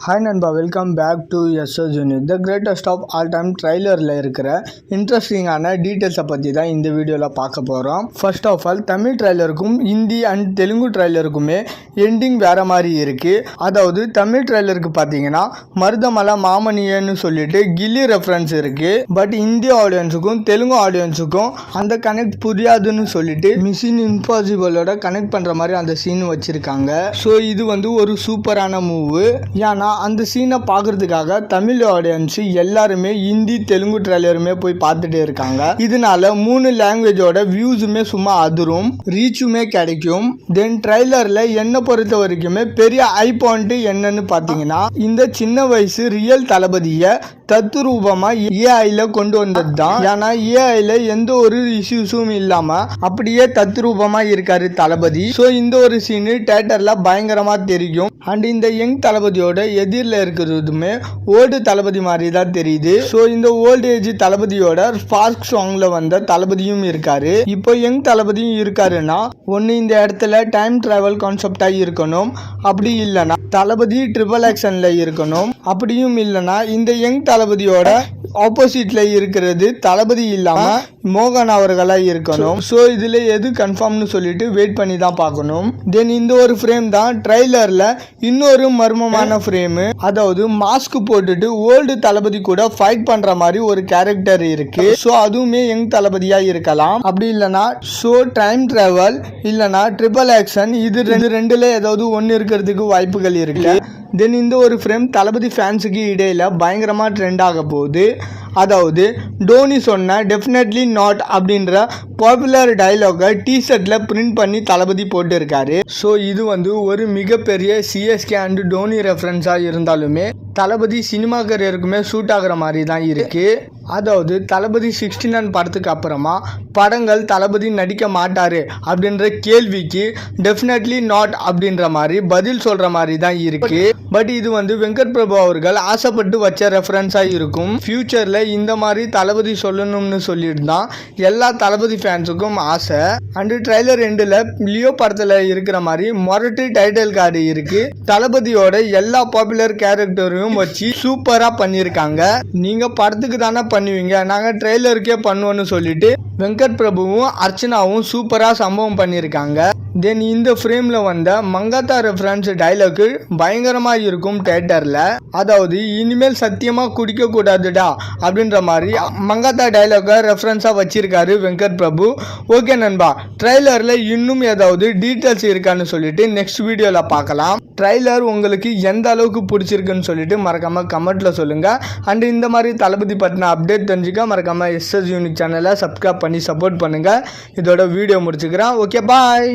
Hi நண்பா, welcome back to SS unit. The greatest of all time ட்ரைலரில் இருக்கிற இன்ட்ரெஸ்டிங்கான டீட்டெயில்ஸை பற்றி தான் இந்த வீடியோவில் பார்க்க போகிறோம். ஃபர்ஸ்ட் ஆஃப் ஆல், தமிழ் ட்ரைலருக்கும் ஹிந்தி அண்ட் தெலுங்கு ட்ரைலருக்குமே எண்டிங் வேறு மாதிரி இருக்குது. அதாவது தமிழ் ட்ரைலருக்கு பார்த்தீங்கன்னா மருதமலை மாமனியன்னு சொல்லிட்டு கில்லி ரெஃபரன்ஸ் இருக்குது. பட் இந்திய ஆடியன்ஸுக்கும் தெலுங்கு ஆடியன்ஸுக்கும் அந்த கனெக்ட் புரியாதுன்னு சொல்லிட்டு மிஷன் இம்பாசிபிளோட கனெக்ட் பண்ணுற மாதிரி அந்த சீன் வச்சுருக்காங்க. ஸோ இது வந்து ஒரு சூப்பரான மூவு. ஏன்னா அந்த சீனை பார்க்கறதுக்காக தமிழ் ஆடியன்ஸ் எல்லாருமே ஹிந்தி தெலுங்கு ட்ரைலருமே போய் பார்த்துட்டே இருக்காங்க. இதனால 3 லாங்குவேஜோட வியூஸுமே சும்மா அதிரும், ரீச்சுமே கிடைக்கும். தென் ட்ரைலரில் என்னை பொறுத்த வரைக்குமே பெரிய ஐ பாயிண்ட் என்னன்னு பார்த்தீங்கன்னா, இந்த சின்ன வயசு ரியல் தளபதியை தத்துரூபமா ஏஐல கொண்டு வந்தது தான். ஏன்னா ஏஐல எந்த ஒரு இஷ்யூஸும் இல்லாம அப்படியே தத்துரூபமா இருக்காரு தளபதி. ஸோ இந்த ஒரு சீனு தியேட்டர்ல பயங்கரமா தெரியும். அண்ட் இந்த யங் தளபதியோட எதிரில் இருக்கிறதுமே ஓல்டு தளபதி மாதிரி தான் தெரியுது. ஸோ இந்த ஓல்டு ஏஜ் தளபதியோட ஸ்பார்க் சாங்ல வந்த தளபதியும் இருக்காரு. இப்போ யங் தளபதியும் இருக்காருன்னா ஒன்று இந்த இடத்துல டைம் டிராவல் கான்செப்டா இருக்கணும், அப்படி இல்லைன்னா தளபதி ட்ரிபிள் ஆக்ஷன்ல இருக்கணும், அப்படியும் இல்லைன்னா இந்த யங் தளபதியோட ஆப்போசிட்ல இருக்கிறது தளபதி இல்லாம மோகன் அவர்களா இருக்கணும். ஸோ இதுல எது கன்ஃபார்ம்னு சொல்லிட்டு வெயிட் பண்ணி தான் பார்க்கணும். தென் இந்த ஒரு ஃப்ரேம் தான் ட்ரைலர்ல இன்னொரு மர்மமான ஃப்ரேம். அதாவது மாஸ்க் போட்டுட்டு ஓல்டு தளபதி கூட ஃபைட் பண்ற மாதிரி ஒரு கேரக்டர் இருக்கு. ஸோ அதுவுமே யங் தளபதியா இருக்கலாம், அப்படி இல்லைன்னா ஸோ டைம் டிராவல் இல்லைன்னா ட்ரிபிள் ஆக்ஷன், இது ரெண்டுல ஏதாவது ஒன்று இருக்கிறதுக்கு வாய்ப்புகள் இருக்கு. தென் இந்த ஒரு ஃப்ரேம் தளபதி ஃபேன்ஸுக்கு இடையில பயங்கரமாக ட்ரெண்ட் ஆக போகுது. அதாவது டோனி சொன்ன டெஃபினெட்லி நாட் அப்படின்ற பாப்புலர் டைலாகை டிஷர்ட்டில் பிரிண்ட் பண்ணி தளபதி போட்டிருக்காரு. ஸோ இது வந்து ஒரு மிகப்பெரிய சிஎஸ்கே அண்ட் டோனி ரெஃபரன்ஸாக இருந்தாலுமே தளபதி சினிமா கரியருக்குமே சூட் ஆகிற மாதிரி தான் இருக்கு. அதாவது தளபதி 69 படத்துக்கு அப்புறமா படங்கள் தளபதி நடிக்க மாட்டாரு அப்படின்ற கேள்விக்கு டெஃபினெட்லி நாட் அப்படின்ற மாதிரி பதில் சொல்ற மாதிரி தான் இருக்கு. பட் இது வந்து வெங்கட் பிரபு அவர்கள் ஆசைப்பட்டு வச்ச ரெஃபரன்ஸாக இருக்கும். ஃபியூச்சரில் இந்த மாதிரி தளபதி சொல்லணும்னு சொல்லிட்டு தான் எல்லா தளபதி ஃபேன்ஸுக்கும் ஆசை. அண்டு ட்ரைலர் எண்டில் லியோ படத்தில் இருக்கிற மாதிரி மொரட்டு டைட்டில் கார்டு இருக்கு. தளபதியோட எல்லா பாப்புலர் கேரக்டரையும் வச்சு சூப்பரா பண்ணியிருக்காங்க. நீங்க படத்துக்கு தானே பண்ணுவீங்க, நாங்க ட்ரெய்லருக்கே பண்ணுவோம்னு சொல்லிட்டு வெங்கட் பிரபுவும் அர்ச்சனாவும் சூப்பரா சம்பவம் பண்ணியிருக்காங்க. தென் இந்த ஃப்ரேம்ல வந்த மங்காத்தா ரெஃபரன்ஸ் டைலாக் பயங்கரமா இருக்கும் தியேட்டர்ல. அதாவது இனிமேல் சத்தியமா குடிக்க கூடாதுடா அப்படின்ற மாதிரி மங்காத்தா டைலாக ரெஃபரன்ஸா வச்சிருக்காரு வெங்கட் பிரபு. ஓகே நண்பா, ட்ரைலர்ல இன்னும் ஏதாவது டீட்டெயில்ஸ் இருக்கான்னு சொல்லிட்டு நெக்ஸ்ட் வீடியோல பார்க்கலாம். ட்ரைலர் உங்களுக்கு எந்த அளவுக்கு பிடிச்சிருக்குன்னு சொல்லிட்டு மறக்காம கமெண்ட்ல சொல்லுங்க. அண்ட் இந்த மாதிரி தளபதி பற்றின அப்டேட் தெரிஞ்சுக்க மறக்காம எஸ்எஸ் யூனிட் சேனலை சப்ஸ்கிரைப் பண்ணி சப்போர்ட் பண்ணுங்க. இதோட வீடியோ முடிச்சுக்கிறேன். ஓகே, பாய்.